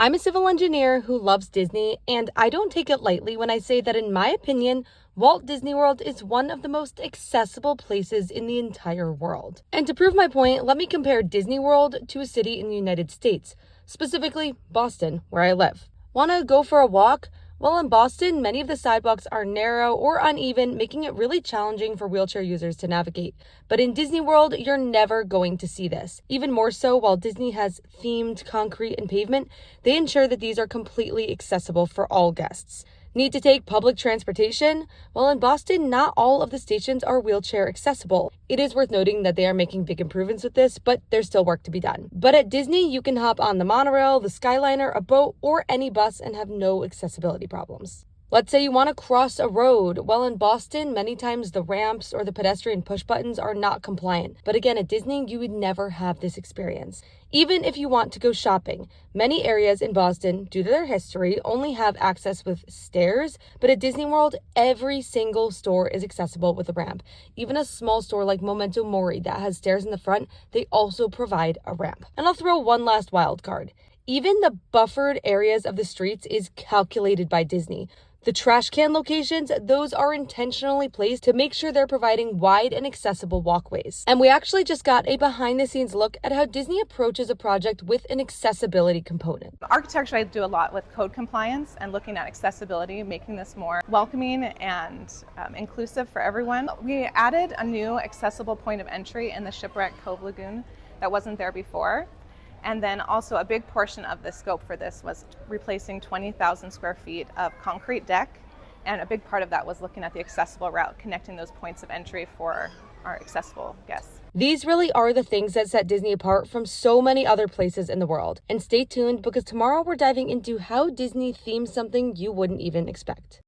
I'm a civil engineer who loves Disney, and I don't take it lightly when I say that, in my opinion, Walt Disney World is one of the most accessible places in the entire world. And to prove my point, let me compare Disney World to a city in the United States, specifically Boston, where I live. Want to go for a walk? Well, in Boston, many of the sidewalks are narrow or uneven, making it really challenging for wheelchair users to navigate. But in Disney World, you're never going to see this. Even more so, while Disney has themed concrete and pavement, they ensure that these are completely accessible for all guests. Need to take public transportation? Well, in Boston, not all of the stations are wheelchair accessible. It is worth noting that they are making big improvements with this, but there's still work to be done. But at Disney, you can hop on the monorail, the Skyliner, a boat, or any bus and have no accessibility problems. Let's say you want to cross a road. Well, in Boston, many times the ramps or the pedestrian push buttons are not compliant. But again, at Disney, you would never have this experience. Even if you want to go shopping, many areas in Boston, due to their history, only have access with stairs. But at Disney World, every single store is accessible with a ramp. Even a small store like Memento Mori that has stairs in the front, they also provide a ramp. And I'll throw one last wild card. Even the buffered areas of the streets is calculated by Disney. The trash can locations, those are intentionally placed to make sure they're providing wide and accessible walkways. And we actually just got a behind-the-scenes look at how Disney approaches a project with an accessibility component. Architecture, I do a lot with code compliance and looking at accessibility, making this more welcoming and inclusive for everyone. We added a new accessible point of entry in the Shipwreck Cove Lagoon that wasn't there before. And then also a big portion of the scope for this was replacing 20,000 square feet of concrete deck. And a big part of that was looking at the accessible route, connecting those points of entry for our accessible guests. These really are the things that set Disney apart from so many other places in the world. And stay tuned, because tomorrow we're diving into how Disney themes something you wouldn't even expect.